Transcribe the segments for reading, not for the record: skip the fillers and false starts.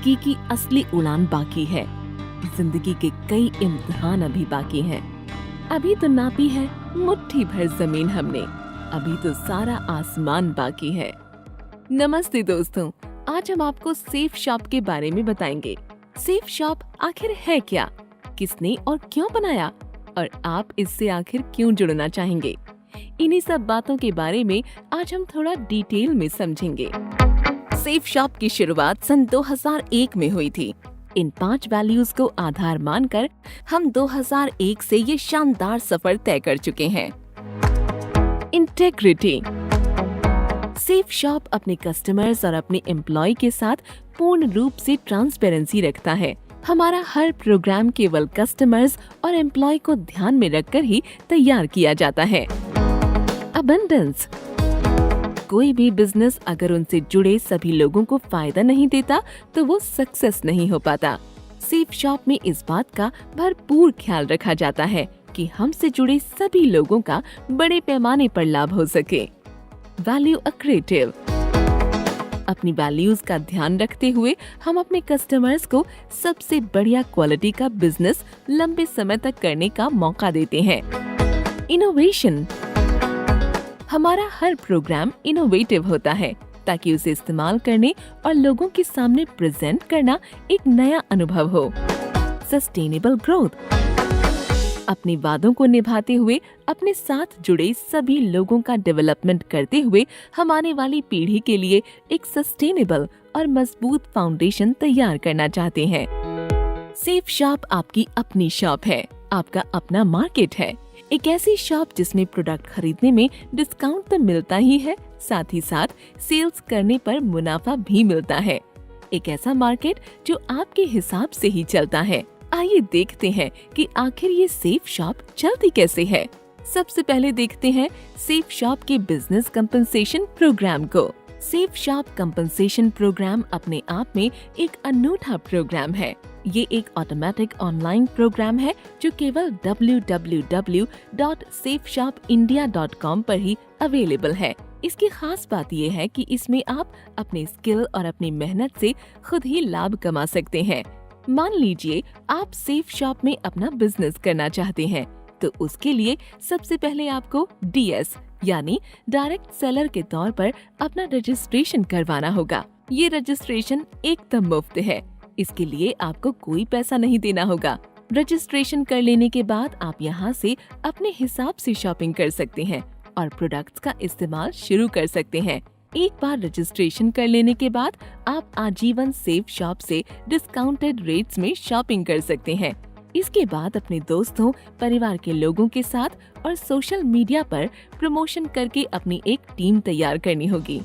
जिंदगी की असली उड़ान बाकी है। जिंदगी के कई इम्तिहान अभी बाकी हैं। अभी तो नापी है मुट्ठी भर जमीन हमने, अभी तो सारा आसमान बाकी है। नमस्ते दोस्तों, आज हम आपको सेफ शॉप के बारे में बताएंगे। सेफ शॉप आखिर है क्या, किसने और क्यों बनाया, और आप इससे आखिर क्यों जुड़ना चाहेंगे? इन्हीं सब बातों के बारे में आज हम थोड़ा डिटेल में समझेंगे। सेफ शॉप की शुरुआत सन 2001 में हुई थी। इन 5 वैल्यूज को आधार मानकर हम 2001 से ये शानदार सफर तय कर चुके हैं। इंटेग्रिटी। सेफ शॉप अपने कस्टमर्स और अपने एम्प्लॉय के साथ पूर्ण रूप से ट्रांसपेरेंसी रखता है। हमारा हर प्रोग्राम केवल कस्टमर्स और एम्प्लॉय को ध्यान में रखकर ही तैयार किया जाता है। अबंडेंस। कोई भी बिजनेस अगर उनसे जुड़े सभी लोगों को फायदा नहीं देता तो वो सक्सेस नहीं हो पाता। सेफ शॉप में इस बात का भरपूर ख्याल रखा जाता है कि हमसे जुड़े सभी लोगों का बड़े पैमाने पर लाभ हो सके। Value accretive. अपनी वैल्यूज का ध्यान रखते हुए हम अपने कस्टमर्स को सबसे बढ़िया क्वालिटी का बिजनेस लंबे समय तक करने का मौका देते हैं। इनोवेशन। हमारा हर प्रोग्राम इनोवेटिव होता है ताकि उसे इस्तेमाल करने और लोगों के सामने प्रेजेंट करना एक नया अनुभव हो। Sustainable growth. अपने वादों को निभाते हुए अपने साथ जुड़े सभी लोगों का डेवलपमेंट करते हुए हम आने वाली पीढ़ी के लिए एक सस्टेनेबल और मजबूत फाउंडेशन तैयार करना चाहते हैं। सेफ शॉप आपकी अपनी शॉप है, आपका अपना मार्केट है। एक ऐसी शॉप जिसमें प्रोडक्ट खरीदने में डिस्काउंट तो मिलता ही है, साथ ही साथ सेल्स करने पर मुनाफा भी मिलता है। एक ऐसा मार्केट जो आपके हिसाब से ही चलता है। आइए देखते हैं कि आखिर ये सेफ शॉप चलती कैसे है। सबसे पहले देखते हैं सेफ शॉप के बिजनेस कंपनसेशन प्रोग्राम को। सेफ शॉप कंपनसेशन प्रोग्राम अपने आप में एक अनूठा प्रोग्राम है। ये एक ऑटोमेटिक ऑनलाइन प्रोग्राम है जो केवल www.safeshopindia.com पर ही अवेलेबल है। इसकी खास बात ये है कि इसमें आप अपने स्किल और अपनी मेहनत से खुद ही लाभ कमा सकते हैं। मान लीजिए आप सेफ शॉप में अपना बिजनेस करना चाहते हैं, तो उसके लिए सबसे पहले आपको DS यानी डायरेक्ट सेलर के तौर पर अपना रजिस्ट्रेशन करवाना होगा। ये रजिस्ट्रेशन एकदम मुफ्त है, इसके लिए आपको कोई पैसा नहीं देना होगा। रजिस्ट्रेशन कर लेने के बाद आप यहाँ से अपने हिसाब से शॉपिंग कर सकते हैं और प्रोडक्ट्स का इस्तेमाल शुरू कर सकते हैं। एक बार रजिस्ट्रेशन कर लेने के बाद आप आजीवन सेफ शॉप से डिस्काउंटेड रेट्स में शॉपिंग कर सकते हैं। इसके बाद अपने दोस्तों, परिवार के लोगों के साथ और सोशल मीडिया पर प्रमोशन करके अपनी एक टीम तैयार करनी होगी।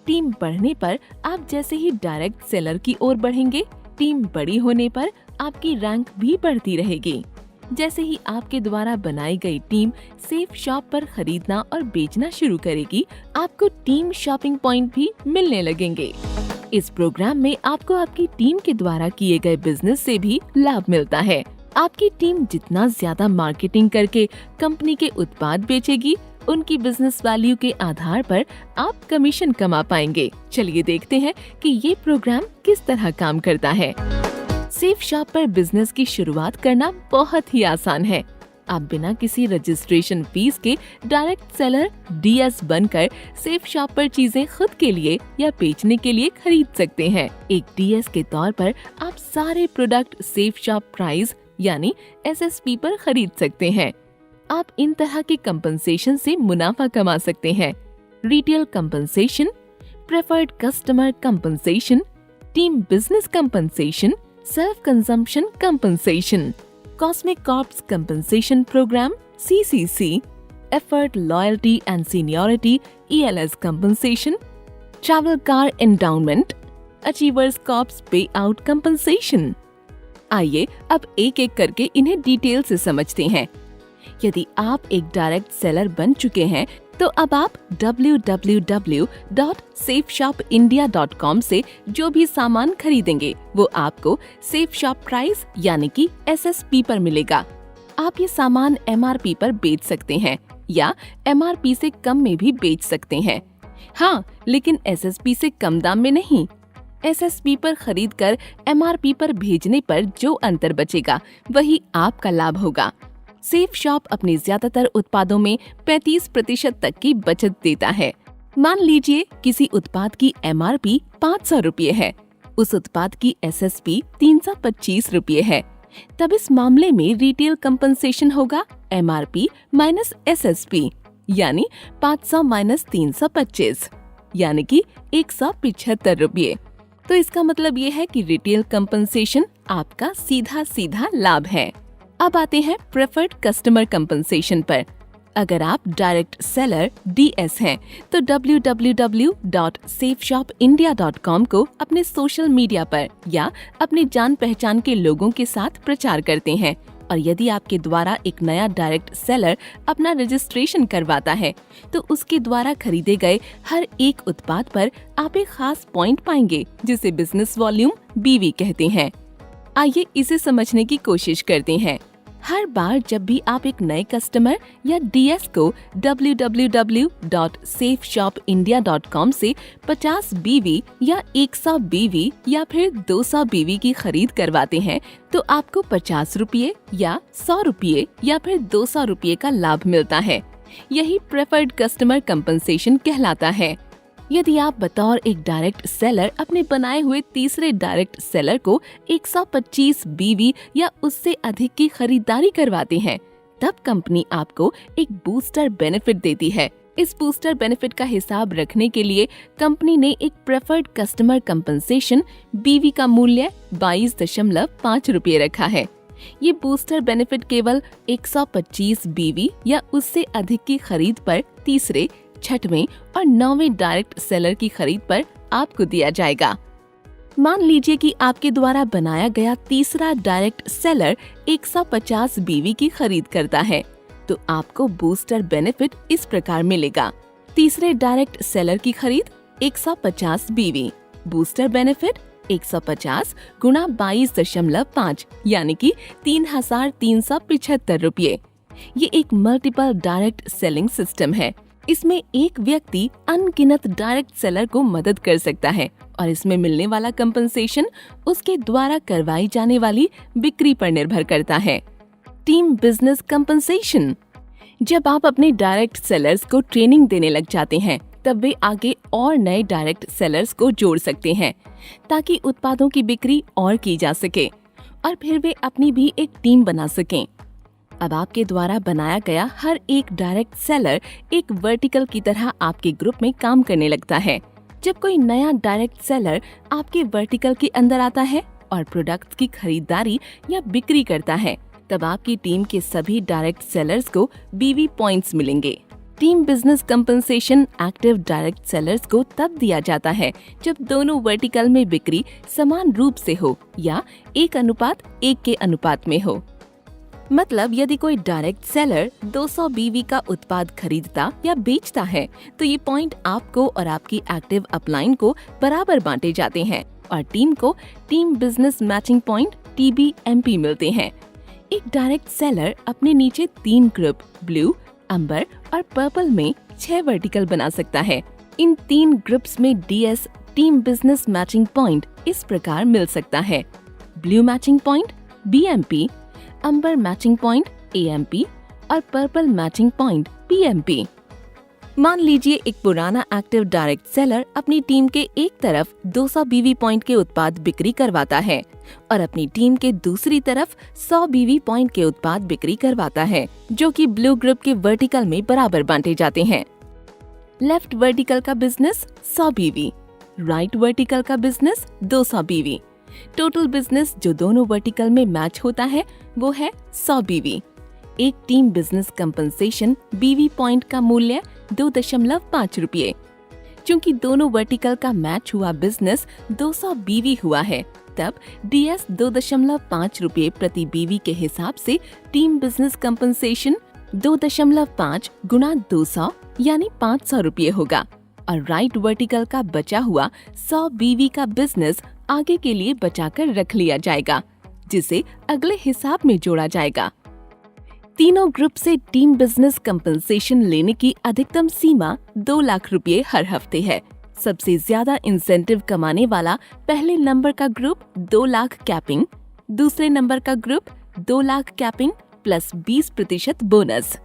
टीम बढ़ने पर आप जैसे ही डायरेक्ट सेलर की ओर बढ़ेंगे, टीम बड़ी होने पर आपकी रैंक भी बढ़ती रहेगी। जैसे ही आपके द्वारा बनाई गई टीम सेफ शॉप पर खरीदना और बेचना शुरू करेगी, आपको टीम शॉपिंग पॉइंट भी मिलने लगेंगे। इस प्रोग्राम में आपको आपकी टीम के द्वारा किए गए बिजनेस से भी लाभ मिलता है। आपकी टीम जितना ज्यादा मार्केटिंग करके कंपनी के उत्पाद बेचेगी, उनकी बिजनेस वैल्यू के आधार पर आप कमीशन कमा पाएंगे। चलिए देखते हैं कि ये प्रोग्राम किस तरह काम करता है। सेफ शॉप पर बिजनेस की शुरुआत करना बहुत ही आसान है। आप बिना किसी रजिस्ट्रेशन फीस के डायरेक्ट सेलर DS बनकर सेफ शॉप पर चीजें खुद के लिए या बेचने के लिए खरीद सकते हैं। एक DS के तौर पर आप सारे प्रोडक्ट सेफ शॉप प्राइस यानी SSP पर खरीद सकते हैं। आप इन तरह के कंपनसेशन से मुनाफा कमा सकते हैं। Retail compensation, preferred customer compensation, team business compensation, self consumption compensation, cosmic corps compensation programme CCC, effort loyalty and seniority ELS compensation, travel car endowment, achievers corps pay out compensation. आइए अब एक एक करके इन्हें डिटेल से समझते हैं। यदि आप एक डायरेक्ट सेलर बन चुके हैं तो अब आप www.safeshopindia.com से जो भी सामान खरीदेंगे वो आपको सेफ शॉप प्राइस यानी कि SSP पर मिलेगा। आप ये सामान MRP पर बेच सकते हैं या MRP से कम में भी बेच सकते हैं। हाँ, लेकिन SSP से कम दाम में नहीं। एसएसपी पर खरीदकर एमआरपी पर भेजने पर जो अंतर बचेगा वही आपका लाभ होगा। सेफ शॉप अपने ज्यादातर उत्पादों में 35% तक की बचत देता है। मान लीजिए किसी उत्पाद की एमआरपी 500 रुपये है, उस उत्पाद की एसएसपी 325 रुपये है, तब इस मामले में रिटेल कंपनसेशन होगा एमआरपी माइनस एसएसपी, यानी 500 माइनस 325, यानी कि 175 रुपये। तो इसका मतलब ये है कि रिटेल कंपनसेशन आपका सीधा सीधा लाभ है। अब आते हैं प्रेफर्ड कस्टमर कंपनसेशन पर। अगर आप डायरेक्ट सेलर डीएस हैं, तो www.safeshopindia.com को अपने सोशल मीडिया पर या अपने जान पहचान के लोगों के साथ प्रचार करते हैं, और यदि आपके द्वारा एक नया डायरेक्ट सेलर अपना रजिस्ट्रेशन करवाता है, तो उसके द्वारा खरीदे गए हर एक उत्पाद पर आप एक खास पॉइंट पाएंगे, जिसे बिजनेस वॉल्यूम बीवी कहते हैं। आइए इसे समझने की कोशिश करते हैं। हर बार जब भी आप एक नए कस्टमर या डीएस को www.safeshopindia.com से 50 बीवी या 100 बीवी या फिर 200 बीवी की खरीद करवाते हैं, तो आपको 50 रुपये या 100 रुपये या फिर 200 रुपये का लाभ मिलता है। यही प्रेफर्ड कस्टमर कंपनसेशन कहलाता है। यदि आप बतौर एक डायरेक्ट सेलर अपने बनाए हुए तीसरे डायरेक्ट सेलर को 125 बीवी या उससे अधिक की खरीदारी करवाते हैं, तब कंपनी आपको एक बूस्टर बेनिफिट देती है। इस बूस्टर बेनिफिट का हिसाब रखने के लिए कंपनी ने एक प्रेफर्ड कस्टमर कंपनसेशन बीवी का मूल्य 22.5 रुपये रखा है। ये बूस्टर बेनिफिट केवल 125 बीवी या उससे अधिक की खरीद पर तीसरे, छठवें और 9वें डायरेक्ट सेलर की खरीद पर आपको दिया जाएगा। मान लीजिए कि आपके द्वारा बनाया गया तीसरा डायरेक्ट सेलर 150 बीवी की खरीद करता है, तो आपको बूस्टर बेनिफिट इस प्रकार मिलेगा। तीसरे डायरेक्ट सेलर की खरीद 150 बीवी, बूस्टर बेनिफिट 150 गुणा 22.5 यानी कि 3,375 रुपये। ये एक मल्टीपल डायरेक्ट सेलिंग सिस्टम है। इसमें एक व्यक्ति अनगिनत डायरेक्ट सेलर को मदद कर सकता है, और इसमें मिलने वाला कंपनसेशन उसके द्वारा करवाई जाने वाली बिक्री पर निर्भर करता है। Team business compensation. जब आप अपने डायरेक्ट सेलर्स को ट्रेनिंग देने लग जाते हैं, तब वे आगे और नए डायरेक्ट सेलर्स को जोड़ सकते हैं, ताकि उत्पादों की बिक्री और की जा सके, और फिर वे अपनी भी एक टीम बना सकें। अब आपके द्वारा बनाया गया हर एक डायरेक्ट सेलर एक वर्टिकल की तरह आपके ग्रुप में काम करने लगता है। जब कोई नया डायरेक्ट सेलर आपके वर्टिकल के अंदर आता है और प्रोडक्ट्स की खरीदारी या बिक्री करता है, तब आपकी टीम के सभी डायरेक्ट सेलर्स को बीवी पॉइंट्स मिलेंगे। Team business compensation active direct sellers को तब दिया जाता है जब दोनों वर्टिकल में बिक्री समान रूप से हो या 1:1 के अनुपात में हो। मतलब यदि कोई डायरेक्ट सेलर 200 बीवी का उत्पाद खरीदता या बेचता है, तो ये पॉइंट आपको और आपकी एक्टिव अपलाइन को बराबर बांटे जाते हैं, और टीम को team business matching point TBMP मिलते हैं। एक डायरेक्ट सेलर अपने नीचे 3 ग्रुप ब्लू, अंबर और पर्पल में 6 वर्टिकल बना सकता है। इन 3 ग्रुप्स में DS team business matching point इस प्रकार मिल सकता है: ब्लू मैचिंग पॉइंट BMP, अंबर मैचिंग पॉइंट AMP और पर्पल मैचिंग पॉइंट PMP। मान लीजिए एक पुराना एक्टिव डायरेक्ट सेलर अपनी टीम के एक तरफ 200 बीवी पॉइंट के उत्पाद बिक्री करवाता है और अपनी टीम के दूसरी तरफ 100 बीवी पॉइंट के उत्पाद बिक्री करवाता है, जो कि ब्लू ग्रुप के वर्टिकल में बराबर बांटे जाते हैं। लेफ्ट वर्टिकल का बिजनेस 100 बीवी, राइट वर्टिकल का बिजनेस 200 बीवी। टोटल बिजनेस जो दोनों वर्टिकल में मैच होता है वो है 100 बीवी। एक टीम बिजनेस कंपनसेशन बीवी पॉइंट का मूल्य 2.5 रुपये। चूँकि दोनों वर्टिकल का मैच हुआ बिजनेस 200 बीवी हुआ है, तब DS 2.5 रुपये प्रति बीवी के हिसाब से टीम बिजनेस कंपनसेशन 2.5 गुणा 200 यानी 500 रुपये होगा, और राइट वर्टिकल का बचा हुआ 100 बीवी का बिजनेस आगे के लिए बचाकर रख लिया जाएगा, जिसे अगले हिसाब में जोड़ा जाएगा। तीनों ग्रुप से टीम बिजनेस कंपनसेशन लेने की अधिकतम सीमा 2 लाख रुपए हर हफ्ते है। सबसे ज्यादा इंसेंटिव कमाने वाला पहले नंबर का ग्रुप 2 लाख कैपिंग, दूसरे नंबर का group 2 lakh capping plus 20% bonus,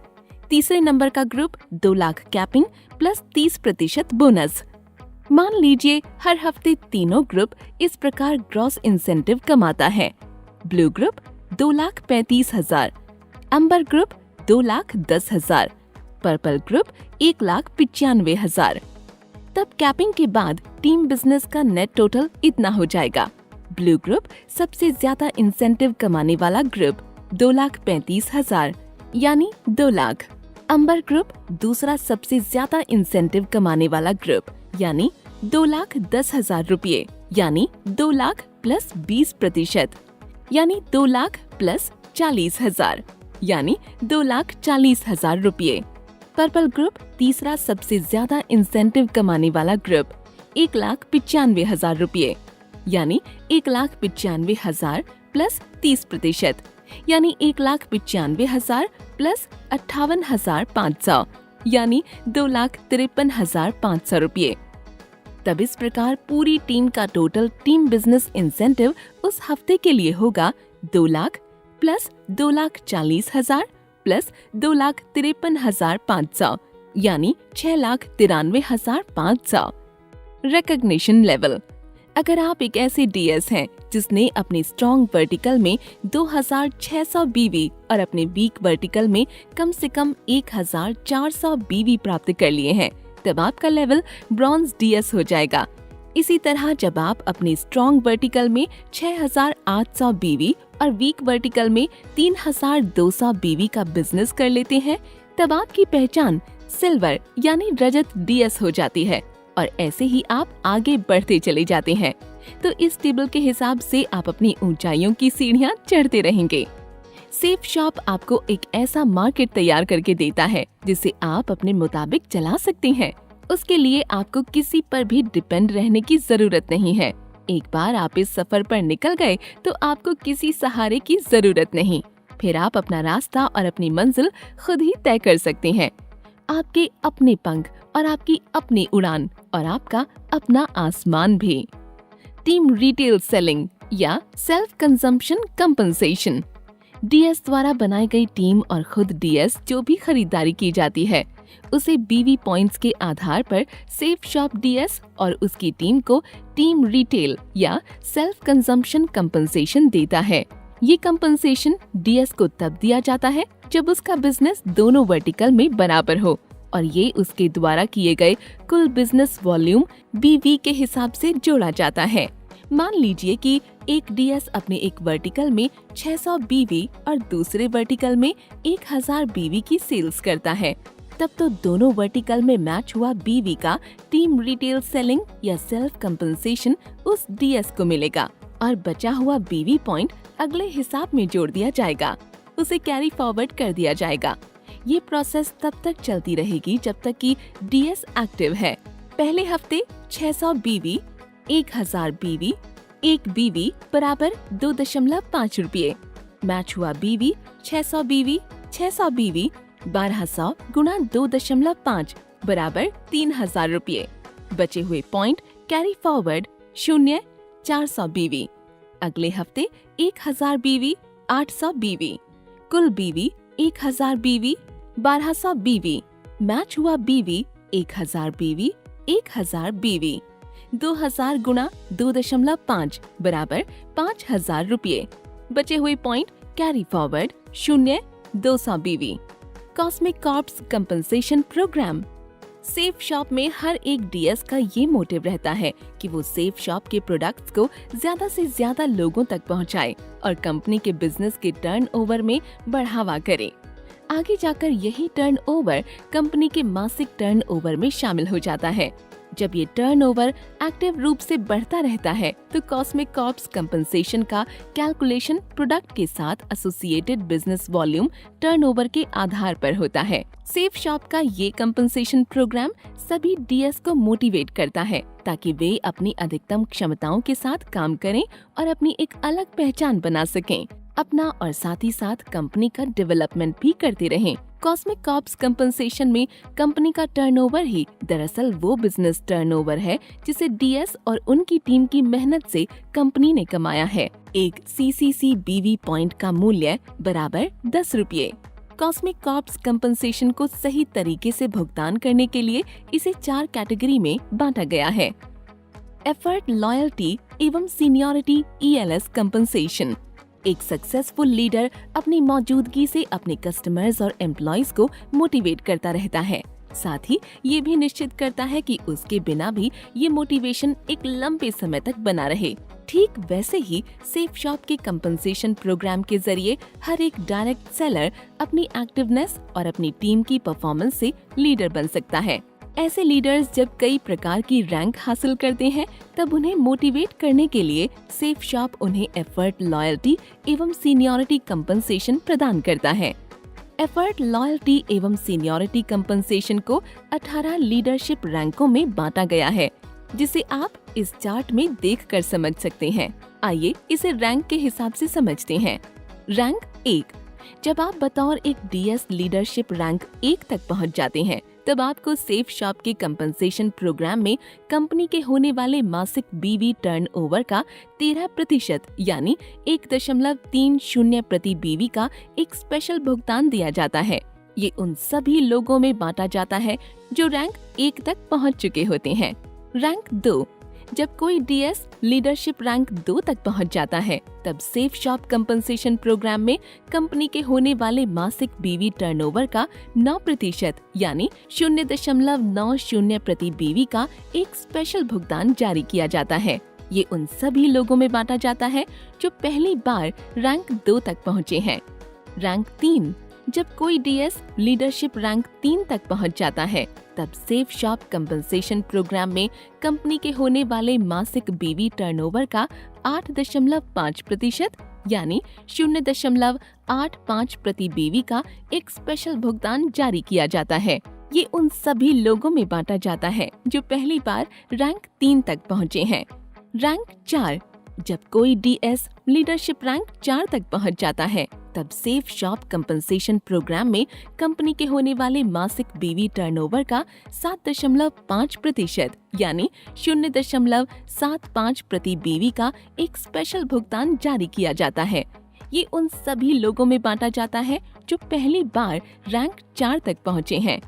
तीसरे नंबर का group 2 lakh capping plus 30% bonus. मान लीजिए हर हफ्ते तीनों ग्रुप इस प्रकार ग्रॉस इंसेंटिव कमाता है। ब्लू ग्रुप 2,35,000, अंबर ग्रुप 2,10,000, पर्पल ग्रुप 1,95,000। तब कैपिंग के बाद टीम बिजनेस का नेट टोटल इतना हो जाएगा। ब्लू ग्रुप सबसे ज्यादा इंसेंटिव कमाने वाला ग्रुप 2,35,000 यानी 2 लाख। अंबर ग्रुप दूसरा सबसे ज्यादा इंसेंटिव कमाने वाला ग्रुप यानी 2,10,000 रुपये यानी 2 लाख प्लस 20% यानी 2 लाख प्लस 40,000 यानी 2,40,000 रुपये। पर्पल ग्रुप तीसरा सबसे ज्यादा इंसेंटिव कमाने वाला ग्रुप 1,95,000 रुपये यानी 1,95,000 प्लस 30% यानी 1,95,000 प्लस 58,500 यानी 2,53,500 रुपये। तब इस प्रकार पूरी टीम का टोटल टीम बिजनेस इंसेंटिव उस हफ्ते के लिए होगा 2 लाख प्लस 2,40,000 प्लस 2,53,500 यानी 6,93,500। Recognition level. अगर आप एक ऐसे डीएस हैं जिसने अपने स्ट्रॉन्ग वर्टिकल में 2,600 बीवी और अपने वीक वर्टिकल में कम से कम 1,400 बीवी प्राप्त कर लिए हैं, तब आपका लेवल ब्रॉन्ज डीएस हो जाएगा। इसी तरह जब आप अपने स्ट्रॉन्ग वर्टिकल में 6,800 बीवी और वीक वर्टिकल में 3,200 बीवी का बिजनेस कर लेते हैं, तब आपकी पहचान सिल्वर यानी रजत डीएस हो जाती है और ऐसे ही आप आगे बढ़ते चले जाते हैं। तो इस टेबल के हिसाब से आप अपनी ऊंचाइयों की सीढ़ियां चढ़ते रहेंगे। सेफ शॉप आपको एक ऐसा मार्केट तैयार करके देता है जिसे आप अपने मुताबिक चला सकते हैं। उसके लिए आपको किसी पर भी डिपेंड रहने की जरूरत नहीं है। एक बार आप इस सफर पर निकल गए तो आपको किसी सहारे की जरूरत नहीं। फिर आप अपना रास्ता और अपनी मंजिल खुद ही तय कर सकते हैं। आपके अपने पंख और आपकी अपनी उड़ान और आपका अपना आसमान भी। टीम रिटेल सेलिंग या सेल्फ कंजम्पशन कंपनसेशन। डीएस द्वारा बनाई गई टीम और खुद डीएस जो भी खरीदारी की जाती है उसे बीवी पॉइंट्स के आधार पर सेफ शॉप डीएस और उसकी टीम को टीम रिटेल या सेल्फ कंजम्पशन कंपनसेशन देता है। ये कंपनसेशन डीएस को तब दिया जाता है जब उसका बिजनेस दोनों वर्टिकल में बराबर हो और ये उसके द्वारा किए गए कुल बिजनेस वॉल्यूम बीवी के हिसाब से जोड़ा जाता है। मान लीजिए कि एक डीएस अपने एक वर्टिकल में 600 बीवी और दूसरे वर्टिकल में 1,000 बीवी की सेल्स करता है, तब तो दोनों वर्टिकल में मैच हुआ बीवी का टीम रिटेल सेलिंग या सेल्फ कंपनसेशन उस डीएस को मिलेगा और बचा हुआ बीवी पॉइंट अगले हिसाब में जोड़ दिया जाएगा, उसे कैरी फॉरवर्ड कर दिया जाएगा। ये प्रोसेस तब तक चलती रहेगी जब तक कि डीएस एक्टिव है। पहले हफ्ते 600 बीवी, 1,000 बीवी, 1 बीवी बराबर 2.5 रुपये। मैच हुआ बीवी 600 बीवी, 600 बीवी 1200 गुणा 2.5 बराबर 3,000 रुपये। बचे हुए पॉइंट कैरी फॉरवर्ड 400 बीवी। अगले हफ्ते 1,000 बीवी, 800 बीवी, कुल बीवी 1,000 बीवी, 1200 बीवी। मैच हुआ बीवी 1,000 बीवी, 1,000 बीवी। 2,000 गुणा 2.5 बराबर 5,000 रुपये। बचे हुए point carry forward 200 BV. Cosmic corps compensation programme. Safe shop में हर एक डीएस का ये मोटिव रहता है कि वो सेफ शॉप के प्रोडक्ट्स को ज्यादा से ज्यादा लोगों तक पहुंचाए और कंपनी के बिजनेस के टर्नओवर में बढ़ावा करे। आगे जाकर यही टर्नओवर कंपनी के मासिक टर्नओवर में शामिल हो जाता है। जब ये टर्नओवर एक्टिव रूप से बढ़ता रहता है तो कॉस्मिक कॉर्प्स कंपनसेशन का कैलकुलेशन प्रोडक्ट के साथ एसोसिएटेड बिजनेस वॉल्यूम टर्नओवर के आधार पर होता है। सेफ शॉप का ये कंपनसेशन प्रोग्राम सभी डीएस को मोटिवेट करता है ताकि वे अपनी अधिकतम क्षमताओं के साथ काम करें और अपनी एक अलग पहचान बना सकें, अपना और साथ ही साथ कंपनी का डेवलपमेंट भी करते रहें। कॉस्मिक कॉर्प्स कंपनसेशन में कंपनी का टर्नओवर ही दरअसल वो बिजनेस टर्नओवर है जिसे डीएस और उनकी टीम की मेहनत से कंपनी ने कमाया है। एक CCC BV पॉइंट का मूल्य बराबर 10 रुपये। कॉस्मिक कॉर्प्स कंपनसेशन को सही तरीके से भुगतान करने के लिए इसे 4 कैटेगरी में बांटा गया है। एफर्ट, लॉयल्टी एवं सीनियरिटी ELS कंपनसेशन। एक सक्सेसफुल लीडर अपनी मौजूदगी से अपने कस्टमर्स और एम्प्लॉइज को मोटिवेट करता रहता है, साथ ही ये भी निश्चित करता है कि उसके बिना भी ये मोटिवेशन एक लंबे समय तक बना रहे। ठीक वैसे ही सेफ शॉप के कंपनसेशन प्रोग्राम के जरिए हर एक डायरेक्ट सेलर अपनी एक्टिवनेस और अपनी टीम की परफॉर्मेंस से लीडर बन सकता है। ऐसे लीडर्स जब कई प्रकार की रैंक हासिल करते हैं तब उन्हें मोटिवेट करने के लिए सेफ शॉप उन्हें एफर्ट, लॉयल्टी एवं सीनियरिटी कंपनसेशन प्रदान करता है। एफर्ट, लॉयल्टी एवं सीनियरिटी कंपनसेशन को 18 लीडरशिप रैंकों में बांटा गया है, जिसे आप इस चार्ट में देखकर समझ सकते हैं। आइए इसे रैंक के हिसाब से समझते हैं। रैंक 1। जब आप बतौर एक डीएस लीडरशिप रैंक 1 तक पहुंच जाते हैं तब आपको सेफ शॉप के कंपनसेशन प्रोग्राम में कंपनी के होने वाले मासिक BV टर्नओवर का 13% यानी 1.30 प्रति BV का एक स्पेशल भुगतान दिया जाता है। ये उन सभी लोगों में बांटा जाता है जो रैंक 1 तक पहुंच चुके होते हैं। रैंक 2। जब कोई डीएस लीडरशिप रैंक 2 तक पहुंच जाता है तब सेफ शॉप कंपनसेशन प्रोग्राम में कंपनी के होने वाले मासिक BV टर्नओवर का 9% यानी 0.90 प्रति BV का एक स्पेशल भुगतान जारी किया जाता है। ये उन सभी लोगों में बांटा जाता है जो पहली बार रैंक 2 तक पहुँचे हैं। रैंक 3। जब कोई डीएस लीडरशिप रैंक 3 तक पहुंच जाता है तब सेफ शॉप कंपनसेशन प्रोग्राम में कंपनी के होने वाले मासिक BV टर्नओवर का 8.5% यानी 0.85 प्रति BV का एक स्पेशल भुगतान जारी किया जाता है। ये उन सभी लोगों में बांटा जाता है जो पहली बार रैंक 3 तक पहुंचे हैं। रैंक 4। जब कोई डीएस लीडरशिप रैंक 4 तक पहुंच जाता है तब सेफ शॉप कंपनसेशन प्रोग्राम में कंपनी के होने वाले मासिक BV टर्नओवर का 7.5% यानी 0.75 प्रति BV का एक स्पेशल भुगतान जारी किया जाता है। ये उन सभी लोगों में बांटा जाता है जो पहली बार रैंक 4 तक पहुंचे हैं।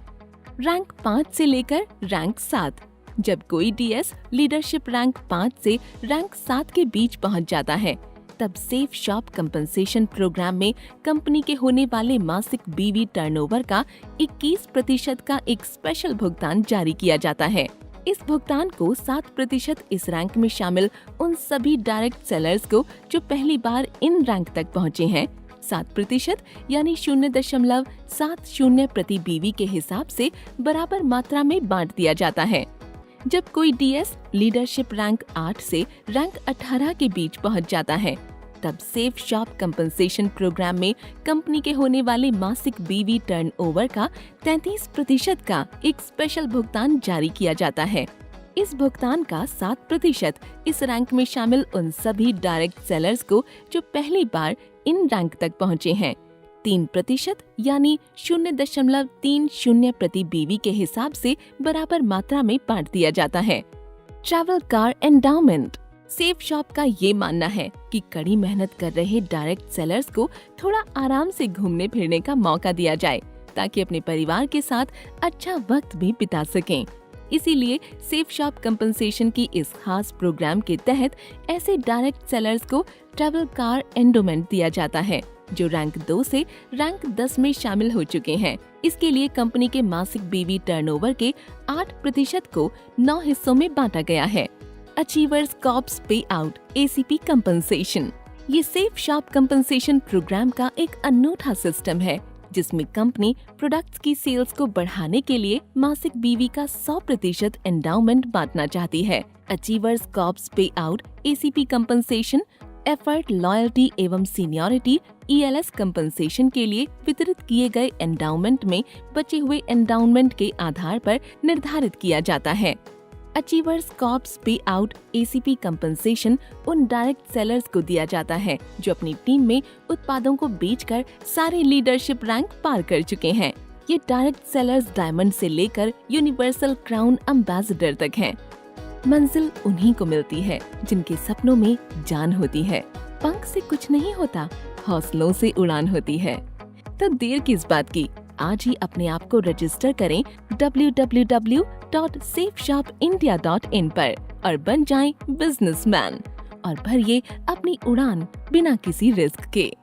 रैंक 5 से लेकर रैंक 7। जब कोई डीएस लीडरशिप रैंक 5 से रैंक 7 के बीच पहुंच जाता है तब सेफ शॉप कंपनसेशन प्रोग्राम में कंपनी के होने वाले मासिक BV टर्नओवर का 21% का एक स्पेशल भुगतान जारी किया जाता है। इस भुगतान को 7% इस रैंक में शामिल उन सभी डायरेक्ट सेलर्स को जो पहली बार इन रैंक तक पहुंचे हैं 7% यानी 0.70 प्रति BV के हिसाब से बराबर मात्रा में बांट दिया जाता है। जब कोई डीएस लीडरशिप रैंक 8 से रैंक 18 के बीच पहुंच जाता है तब सेफ शॉप कंपनसेशन प्रोग्राम में कंपनी के होने वाले मासिक BV टर्नओवर का 33% का एक स्पेशल भुगतान जारी किया जाता है। इस भुगतान का 7% इस रैंक में शामिल उन सभी डायरेक्ट सेलर्स को जो पहली बार इन रैंक तक पहुंचे हैं 3% यानी 0.30 प्रति BV के हिसाब से बराबर मात्रा में बांट दिया जाता है। Travel car endowment. Safe shop का ये मानना है कि कड़ी मेहनत कर रहे डायरेक्ट सेलर्स को थोड़ा आराम से घूमने फिरने का मौका दिया जाए ताकि अपने परिवार के साथ अच्छा वक्त भी बिता सकें। इसीलिए सेफ शॉप कंपनसेशन की इस खास प्रोग्राम के तहत ऐसे डायरेक्ट सेलर्स को ट्रैवल कार एंडोमेंट दिया जाता है जो रैंक 2 से रैंक 10 में शामिल हो चुके हैं। इसके लिए कंपनी के मासिक BV टर्नओवर के 8% को 9 हिस्सों में बांटा गया है। Achievers corps pay out ACP compensation. ये सेफ शॉप कंपनसेशन प्रोग्राम का एक अनूठा सिस्टम है जिसमें कंपनी प्रोडक्ट्स की सेल्स को बढ़ाने के लिए मासिक BV का 100% एंडाउमेंट बांटना चाहती है। Achievers corps pay out ACP compensation effort, loyalty एवं सीनियरिटी ELS कंपनसेशन के लिए वितरित किए गए एंडाउमेंट में बचे हुए एंडाउमेंट के आधार पर निर्धारित किया जाता है। Achievers corps pay out ACP compensation उन डायरेक्ट सेलर्स को दिया जाता है जो अपनी टीम में उत्पादों को बेचकर सारे लीडरशिप रैंक पार कर चुके हैं। ये डायरेक्ट सेलर्स डायमंड से लेकर यूनिवर्सल क्राउन एम्बेसडर तक हैं। मंजिल उन्हीं को मिलती है जिनके सपनों में जान होती है। पंख से कुछ नहीं होता, हौसलों से उड़ान होती है। तो देर किस बात की, आज ही अपने आप को रजिस्टर करें www.safeshopindia.in पर और बन जाएं बिजनेसमैन और भरिए अपनी उड़ान बिना किसी रिस्क के।